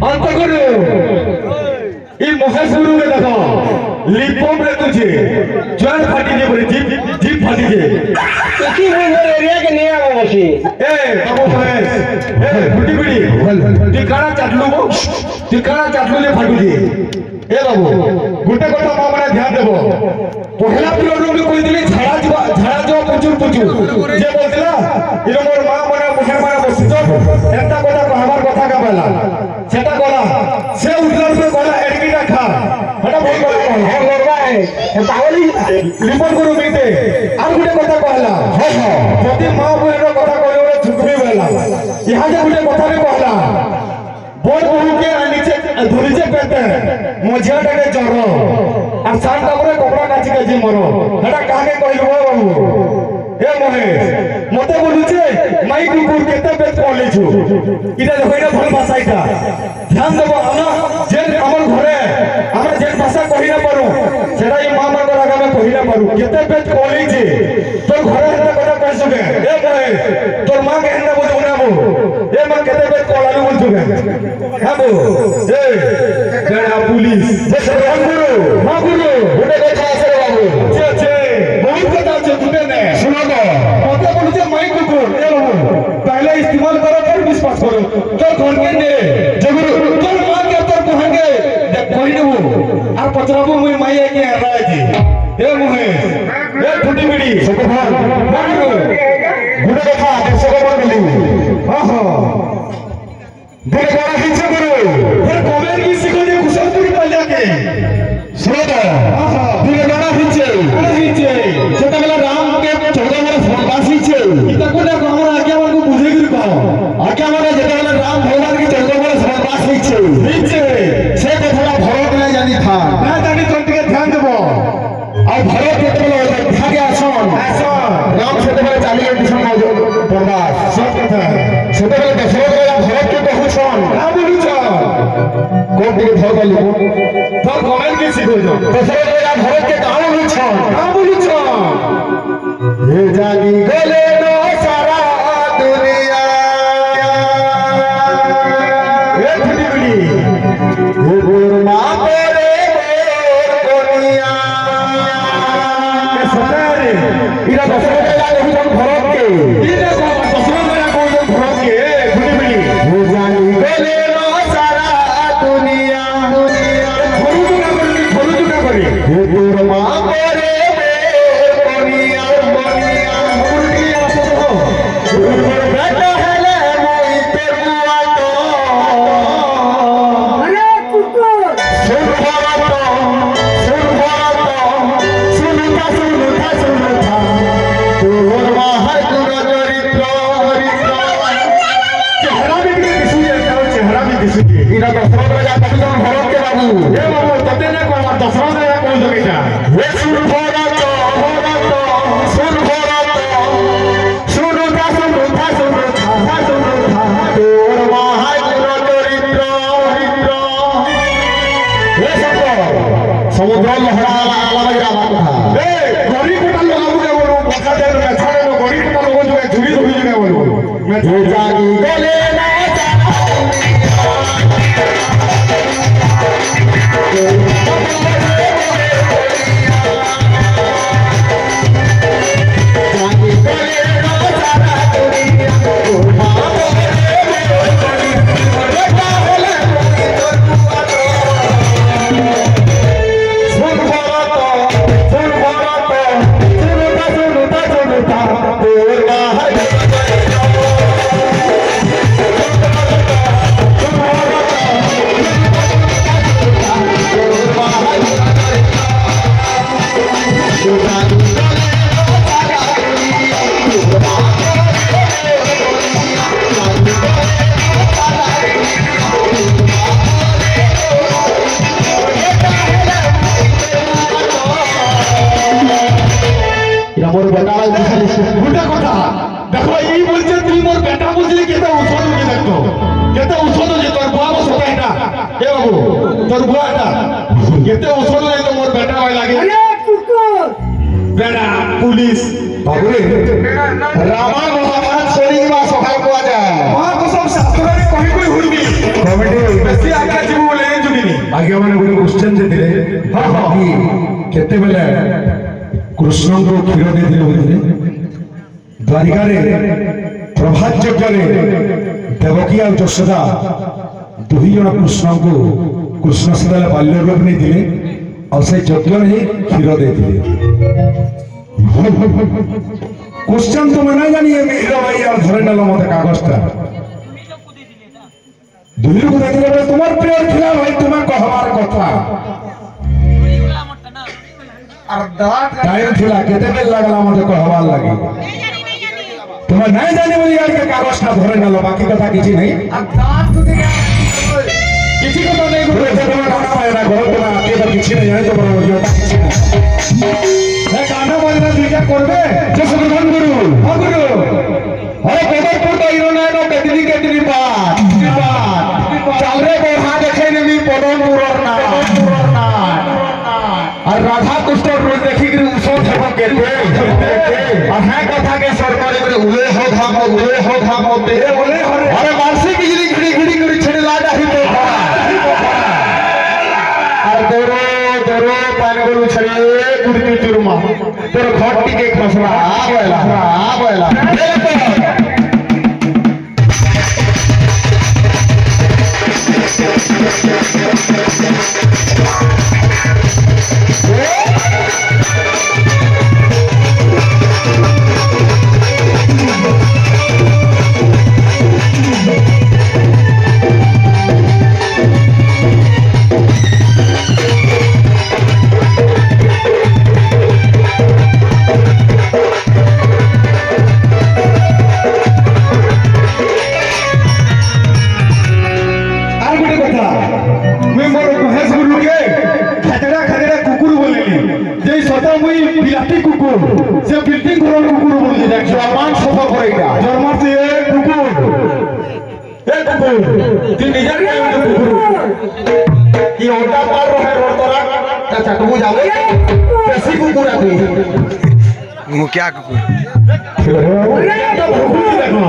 अंत करो ये महेशपुर में देखो लिपम रे तुझे जॉइंट फाटी जे बोले जीप फाटी जे इसी एरिया के नहीं आवा बसी ए बाबू महेश ए फुटी बिड़ी टिकाना चाटलू जे फाटू जे ए बाबू गुटे कथा मा माने ध्यान देबो पहला पिरियड रो कोइ दिले झाड़ा जो पुचुर जे बोलतला इरो मोर मा माने मुखे माने बसितो एता कथा कहबार कथा का बेला सेटा गला से उठलार पे गला एडकिटा खा हटा बोल है लड़वा है पागली रिपोर्ट करू मिटे আর গুটে কথা কহলা যদি মা বহির কথা কইলে ছুকবি বেলা ইহা যে গুটে কথা রে কহলা বড় বহুকে নিচে ধরিছে পেতে মঝিয়াটাকে জড় আর সান তাপরে কপড়া কাচি কাচি মর এটা কাকে কইলব বাবু এ মহেশ মতে বলুছে মাই কুকুর কেতে পেট কলেছু এটা দেখো এটা ভাল ভাষা এটা ধ্যান দেব আমরা যে আমার ঘরে আমরা যে ভাষা কই না পারু সেটা এই মা মার আগামে কই না পারু কেতে পেট কলেছে তোর ঘরে একটা কথা কইছবে এ মহেশ তোর মা কে হেন্দা বলতে উনাবো এ মা কেতে পেট কলালু বলছবে হ্যাঁ বো এ গড়া পুলিশ যে সরকার গুরু মা গুরু ওটা কথা আছে রে বাবু আছে বহুত কথা আছে দুটো নে শুনো তো মতে বলছে মাই কুকুর এ বাবু पहले इस्तेमाल करो फिर विश्वास करो तो घर के ने जगुरु तो मां के तो कहेंगे कोई न वो और पचराबो मुई माई के हराय जी ए मुहे ए फुटी बिड़ी सब भान मारो गुडे देखा दर्शक बन मिली हां हां दिल गड़ा पीछे करो फिर कमेंट की सीखो जे कुशलपुरी पल्ला के सुनो तो हां हां दिल गड़ा पीछे जेटा बेला राम के 14 वर्ष वनवास पीछे इता को देखो हमरा आगे वाला बुझे गिर कहो आगे वाला जेटा बेला राम भगवान के 14 वर्ष वनवास पीछे से कथला भरत नहीं जानी था ना जानी तो टिके ध्यान देबो और भरत केते बेला भागे आसन राम सेते बेला चाली एडिशन वनवास सब कथा सेते बेला दशरथ बेला भरत के कहउछन ना बोलुछ कोन दिके भरत लिखो तो कमेंट के सिखो जो दशरथ बेला भरत के कहां बोलुछन ना बोलुछ हे जानी गले नो सारा दुनिया हे फुटी बिड़ी हे गुरमा तेरे कोनिया ए सतारे इरा दशरथ बेला कहउछन भरत के इरा दशरथ बेला कहउछन भरत के फुटी बिड़ी हे जानी गले नो सारा दुनिया खोलू जुना करी हे गुरमा तेरे समुद्र लहरा आला बाबा ए गरी कोटा लगाबू के बोलू बका दे में छाड़े नो गरी कोटा लोगो जो झुरी झुरी जो बोलू मैं जागी गले ना मोर बेटा गुटा কথা দেখো এই বলছে তুমি মোর বেটা বুঝলি কেতে ওষুধ কি দেখতো কেতে ওষুধ যে তোর বুয়া বসে এটা এ বাবু তোর বুয়া এটা কেতে ওষুধ নাই তো মোর বেটা হয় লাগে আরে কুকুর বেটা পুলিশ বাবু রামা মহাভারত শরীর বা সহায় পাওয়া যায় মহা কসম শাস্ত্রে কই কই হইবি কমেডি বেশি କେତେବେଳେ କୃଷ୍ଣଙ୍କୁ କ୍ଷୀର ଦେଇଥିଲେ ବୁଝିଲେ ଦ୍ୱାରିକାରେ ପ୍ରଭାତ ଯଜ୍ଞରେ ଦେବକୀ ଆଉ ଯଶୋଦା ଦୁଇ ଜଣ କୃଷ୍ଣଙ୍କୁ କୃଷ୍ଣ ସେତେବେଳେ ବାଲ୍ୟ ରୂପ ନେଇଥିଲେ ଆଉ ସେ ଯଜ୍ଞରେ ହିଁ କ୍ଷୀର ଦେଇଥିଲେ क्वेश्चन तुम्हें नहीं जानी है हीरो भाई और धरे नलो मत कागजटा दुई लोग देखले बे तुम्हार प्रेम थिला भाई तुम्हें कहवार कथा टाइम थिला केते बेल लागला मते कहवार लागी तुम्हें नहीं जानी बोली यार के कागजटा धरे नलो बाकी कथा किछि नहीं किछि कथा नहीं बोले तो तुम्हें गाना पाएना घर तुम्हें आके तो किछि नहीं जाने तो बड़ा हो किछि नहीं है गाना बजना दुईटा करबे जे सुगंधन गुरु हां गुरु अरे बेदरपुर तो हीरो ना नो केतनी बात चल रे बोहा देखे ने मी पदमपुरर ना और राधा कृष्ण रोज देखि के उसो छब केते और है कथा के सरकार में उले हो धामो तेरे बोले अरे मानसी की घड़ी घड़ी छड़े लाडा ही तो और दोरो पानी बोलू छड़े गुड़ी चुरमा तोर घट टिके खसरा आवेला बिलाती कुकुर से बिल्डिंग घर कुकुर बोली देख जर्मान सफर करेगा जर्मान से कुकुर तीन निजर के कुकुर ये ओटा पार रहे रोड तोरा चाचा तुम जाओ कैसी कुकुर आती वो क्या कुकुर देखो